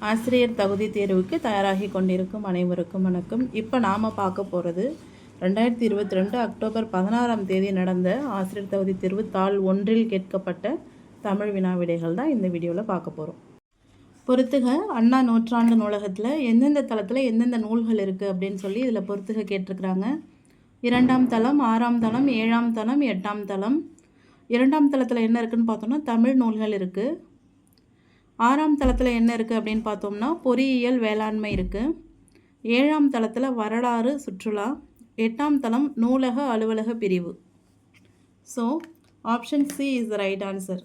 ஆசிரியர் தகுதி தேர்வுக்கு தயாராகி கொண்டிருக்கும் அனைவருக்கும் வணக்கம். இப்போ நாம் பார்க்க போகிறது 2022 அக்டோபர் 16ஆம் தேதி நடந்த ஆசிரியர் தகுதி தேர்வு தாள் 1 கேட்கப்பட்ட தமிழ் வினா விடைகள் தான் இந்த வீடியோவில் பார்க்க போகிறோம். பொறுத்துக அண்ணா நூற்றாண்டு நூலகத்தில் எந்தெந்த தளத்தில் எந்தெந்த நூல்கள் இருக்குது அப்படின்னு சொல்லி இதில் பொறுத்துக கேட்டிருக்கிறாங்க. 2ஆம் தளம், 6ஆம் தளம், 7ஆம் தளம், 8ஆம் தளம். 2ஆம் தளத்தில் என்ன இருக்குதுன்னு பார்த்தோம்னா தமிழ் நூல்கள் இருக்குது. 6ஆம் தளத்தில் என்ன இருக்குது அப்படின்னு பார்த்தோம்னா பொறியியல் வேளாண்மை இருக்குது. 7ஆம் தளத்தில் வரலாறு சுற்றுலா. 8ஆம் தளம் நூலக அலுவலக பிரிவு. So option C is the right answer.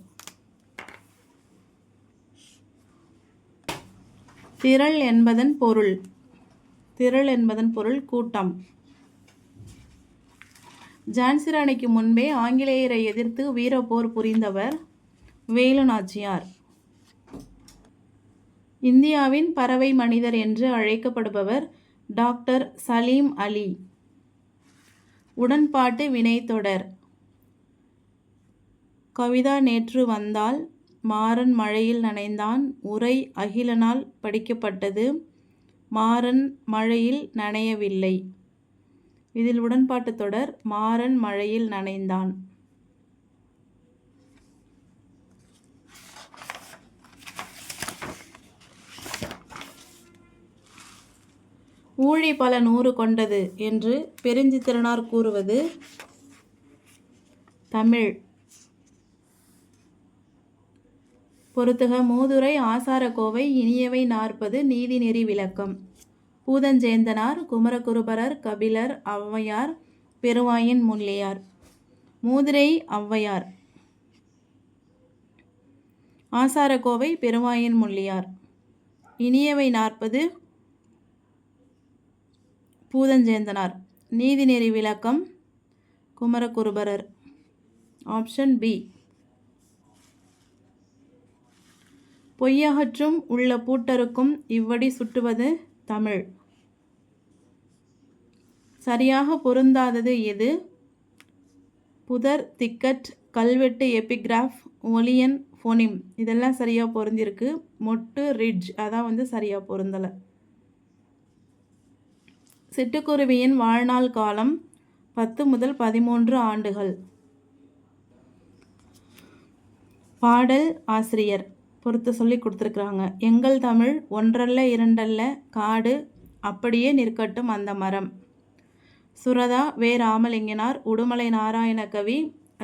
திரள் என்பதன் பொருள். திரள் என்பதன் பொருள் கூட்டம். ஜான்சி ராணிக்கு முன்பே ஆங்கிலேயரை எதிர்த்து வீரப்போர் புரிந்தவர் வேலு நாச்சியார். இந்தியாவின் பறவை மனிதர் என்று அழைக்கப்படுபவர் டாக்டர் சலீம் அலி. உடன்பாட்டு வினைத்தொடர். கவிதா நேற்று வந்தால், மாறன் மழையில் நனைந்தான், உரை அகிலனால் படிக்கப்பட்டது, மாறன் மழையில் நனையவில்லை. இதில் உடன்பாட்டு தொடர் மாறன் மழையில் நனைந்தான். ஊழி பல 100 கொண்டது என்று பெருஞ்சித்திரனார் கூறுவது தமிழ். பொறுத்துக மூதுரை, ஆசாரக்கோவை, இனியவை 40 நீதிநெறி விளக்கம். பூதஞ்சேந்தனார், குமரகுருபரர், கபிலர், ஔவையார், பெருவாயின் முள்ளியார். மூதுரை ஔவையார், ஆசாரக்கோவை பெருவாயின் முள்ளியார், இனியவை 40 பூதஞ்சேந்தனார், நீதிநெறி விளக்கம் குமரகுருபரர். Option B. பொய்யகற்றும் உள்ள பூட்டருக்கும் இவ்வடி சுட்டுவது தமிழ். சரியாக பொருந்தாதது எது? புதர், திக்கட், கல்வெட்டு, எபிகிராஃப், ஒலியன், ஃபோனிம். இதெல்லாம் சரியாக பொருந்திருக்கு. மொட்டு, ரிட்ஜ் அதான் சரியாக பொருந்தலை. சிட்டுக்குருவியின் வாழ்நாள் காலம் 10 முதல் 13 ஆண்டுகள். பாடல் ஆசிரியர் பொறுத்து சொல்லி கொடுத்துருக்குறாங்க. எங்கள் தமிழ் ஒன்றல்ல இரண்டல்ல காடு அப்படியே நிற்கட்டும் அந்த மரம். சுரதா வே. ராமலிங்கனார், உடுமலை நாராயண கவி,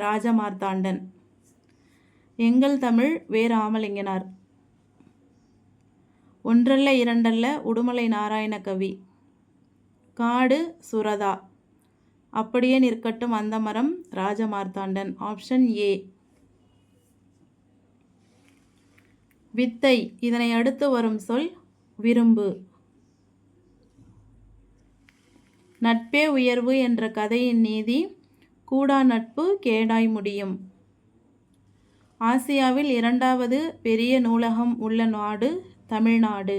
ராஜமார்த்தாண்டன். எங்கள் தமிழ் வே. ராமலிங்கனார். ஒன்றல்ல இரண்டல்ல உடுமலை நாராயண கவி. காடு சுரதா. அப்படியே நிற்கட்டும் அந்த மரம் ராஜமார்த்தாண்டன். Option A. வித்தை. இதனை அடுத்து வரும் சொல் விரும்பு. நட்பே உயர்வு என்ற கதையின் நீதி கூடா நட்பு கேடாய் முடியும். ஆசியாவில் 2வது பெரிய நூலகம் உள்ள நாடு தமிழ்நாடு.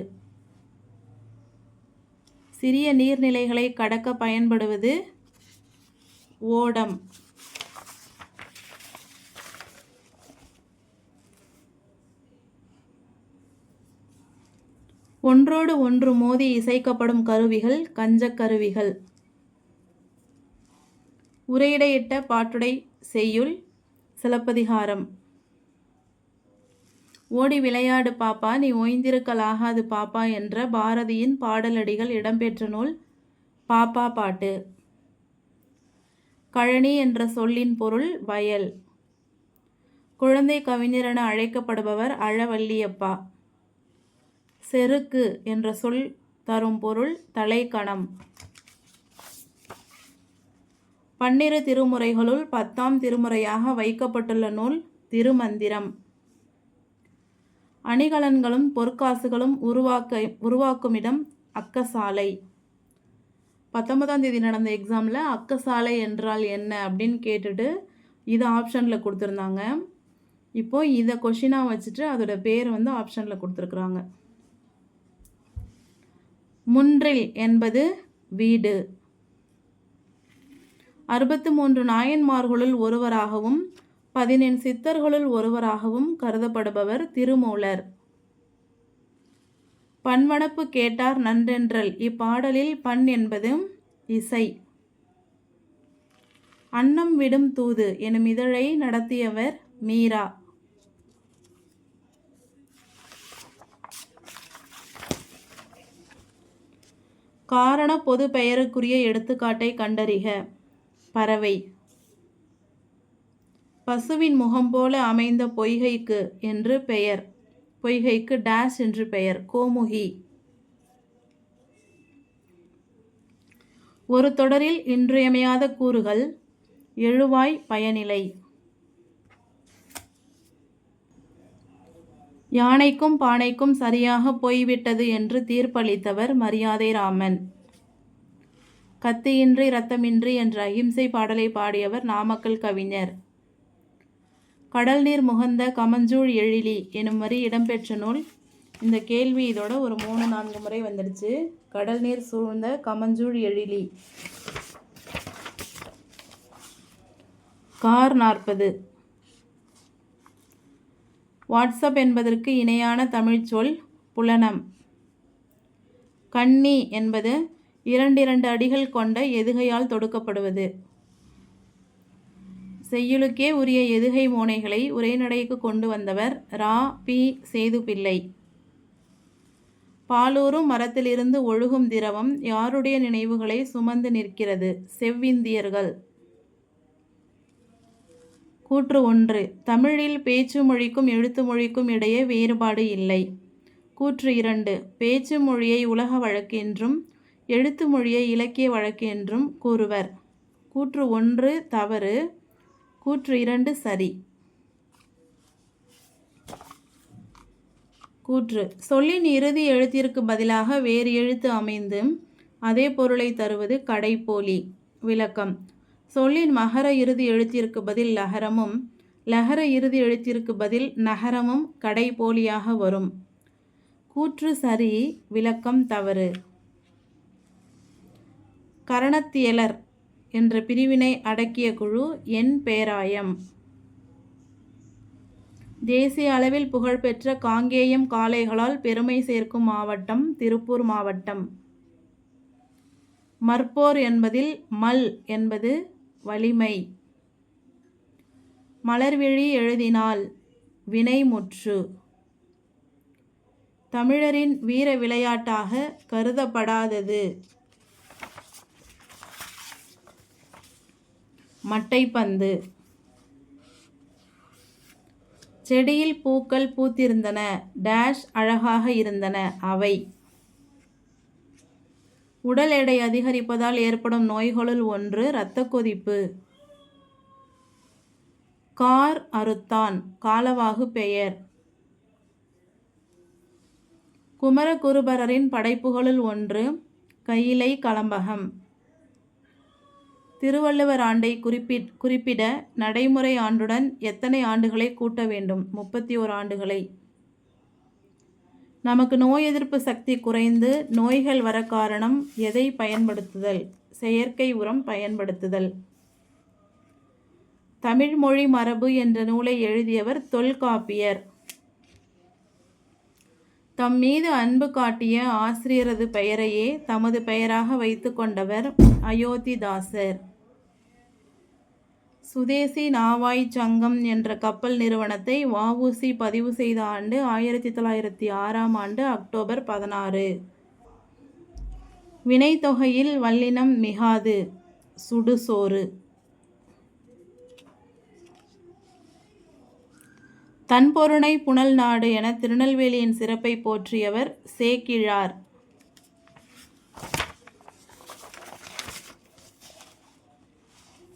சிறிய நீர்நிலைகளை கடக்க பயன்படுவது ஓடம். ஒன்றோடு ஒன்று மோதி இசைக்கப்படும் கருவிகள் கஞ்சக்கருவிகள். உரையிடையிட்ட பாட்டுடை செய்யுள் சிலப்பதிகாரம். ஓடி விளையாடு பாப்பா நீ ஓய்ந்திருக்கலாகாது பாப்பா என்ற பாரதியின் பாடலடிகள் இடம்பெற்ற நூல் பாப்பா பாட்டு. கழனி என்ற சொல்லின் பொருள் வயல். குழந்தை கவிஞர் என அழைக்கப்படுபவர் அழவல்லியப்பா. செருக்கு என்ற சொல் தரும் பொருள் தலைக்கணம். 12 திருமுறைகளுள் 10ஆம் திருமுறையாக வைக்கப்பட்டுள்ள நூல் திருமந்திரம். அணிகலன்களும் பொற்காசுகளும் உருவாக்குமிடம் அக்கசாலை. 19ஆம் தேதி நடந்த எக்ஸாமில் அக்கசாலை என்றால் என்ன அப்படின்னு கேட்டுட்டு இதை ஆப்ஷனில் கொடுத்துருந்தாங்க. இப்போது இதை கொஷினாக வச்சுட்டு அதோட பேர் ஆப்ஷனில் கொடுத்துருக்குறாங்க. முன்றில் என்பது வீடு. 63 நாயன்மார்களுள் ஒருவராகவும் 14 சித்தர்களுள் ஒருவராகவும் கருதப்படுபவர் திருமூலர். பண்வனப்பு கேட்டார் நன்றென்றல். இப்பாடலில் பண் என்பது இசை. அன்னம் விடும் தூது எனும் இதழை நடத்தியவர் மீரா. காரண பொது பெயருக்குரிய எடுத்துக்காட்டை கண்டறிக. பறவை. பசுவின் முகம் போல அமைந்த பொய்கைக்கு என்று பெயர். பொய்கைக்கு டேஷ் என்று பெயர். கோமுகி. ஒரு தொடரில் இன்றியமையாத கூறுகள். எழுவாய் பயனிலை. யானைக்கும் பானைக்கும் சரியாக போய்விட்டது என்று தீர்ப்பளித்தவர் மரியாதை ராமன். கத்தியின்றி இரத்தமின்றி என்ற அகிம்சை பாடலை பாடியவர் நாமக்கல் கவிஞர். கடல் நீர் முகந்த கமஞ்சூழ் எழிலி எனும் வரி இடம்பெற்ற நூல். இந்த கேள்வி இதோட ஒரு 3-4 முறை வந்துடுச்சு. கடல் நீர் சூழ்ந்த கமஞ்சூழ் எழிலி. கார் 40. வாட்ஸ்அப் என்பதற்கு இணையான தமிழ்ச்சொல் புலனம். கண்ணி என்பது 2 அடிகள் கொண்ட எதுகையால் தொடுக்கப்படுவது. செய்யுளுக்கே உரிய எதுகை மோனைகளை உரைநடைக்கு கொண்டு வந்தவர் ரா. பி. சேதுப்பிள்ளை. பாலூரும் மரத்திலிருந்து ஒழுகும் திரவம் யாருடைய நினைவுகளை சுமந்து நிற்கிறது? செவ்விந்தியர்கள். கூற்று 1. தமிழில் பேச்சு மொழிக்கும் எழுத்து மொழிக்கும் இடையே வேறுபாடு இல்லை. கூற்று 2. பேச்சு மொழியை உலக வழக்கு என்றும் எழுத்து மொழியை இலக்கிய வழக்கு என்றும் கூறுவர். கூற்று 1 தவறு. கூற்று 2 சரி. கூற்று. சொல்லின் இறுதி எழுத்திற்கு பதிலாக வேறு எழுத்து அமைந்து அதே பொருளை தருவது கடைப்போலி. விளக்கம். சொல்லின் மகர இறுதி எழுத்திற்கு பதில் லகரமும் லகர இறுதி எழுத்திற்கு பதில் நகரமும் கடைப்போலியாக வரும். கூற்று சரி. விளக்கம் தவறு. கரணத்தியலர் என்ற பிரிவினை அடக்கிய குழு என் பேராயம். தேசிய அளவில் புகழ்பெற்ற காங்கேயம் காளைகளால் பெருமை சேர்க்கும் மாவட்டம் திருப்பூர் மாவட்டம். மற்போர் என்பதில் மல் என்பது வலிமை. மலர்விழி எழுதினால் வினைமுற்று. தமிழரின் வீர விளையாட்டாக கருதப்படாதது மட்டைப்பந்து. செடியில் பூக்கள் பூத்திருந்தன. டேஷ் அழகாக இருந்தன. அவை. உடல் எடை அதிகரிப்பதால் ஏற்படும் நோய்களுள் ஒன்று இரத்த கொதிப்பு. கார் அறுத்தான். காலவாகு பெயர். குமரகுருபரரின் படைப்புகளுள் ஒன்று கையிலை கலம்பகம். திருவள்ளுவர் ஆண்டை குறிப்பிட நடைமுறை ஆண்டுடன் எத்தனை ஆண்டுகளை கூட்ட வேண்டும்? 31 ஆண்டுகளை. நமக்கு நோய் எதிர்ப்பு சக்தி குறைந்து நோய்கள் வர காரணம் எதை பயன்படுத்துதல்? செயற்கை உரம் பயன்படுத்துதல். தமிழ் மொழி மரபு என்ற நூலை எழுதியவர் தொல்காப்பியர். தம் மீது அன்பு காட்டிய ஆசிரியரது பெயரையே தமது பெயராக வைத்து கொண்டவர் அயோத்திதாசர். சுதேசி நாவாய் சங்கம் என்ற கப்பல் நிறுவனத்தை வ.உ.சி. பதிவு செய்த ஆண்டு 1906 அக்டோபர் 16. வினைத்தொகையில் வல்லினம் மிகாது. சுடுசோறு. தன்பொருணை புனல் நாடு என திருநெல்வேலியின் சிறப்பை போற்றியவர் சேக்கிழார்.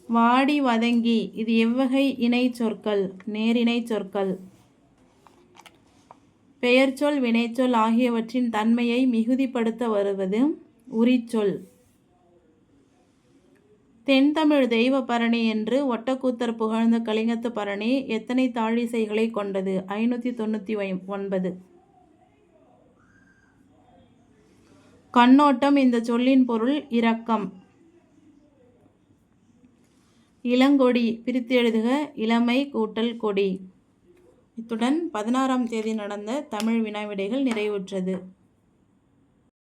வாடி வதங்கி இது எவ்வகை இணை சொற்கள்? நேரிணை சொற்கள். பெயர்ச்சொல் வினைச்சொல் ஆகியவற்றின் தன்மையை மிகுதிப்படுத்த வருவது உரிச்சொல். தென்தமிழ் தெய்வ பரணி என்று ஒட்டக்கூத்தர் புகழ்ந்த கலிங்கத்து பரணி எத்தனை தாழிசைகளை கொண்டது? 599. கண்ணோட்டம் இந்த சொல்லின் பொருள் இரக்கம். இளங்கொடி பிரித்து எழுதுக. இளமை கூட்டல் கொடி. இத்துடன் 16ஆம் தேதி நடந்த தமிழ் வினா விடைகள் நிறைவுற்றது.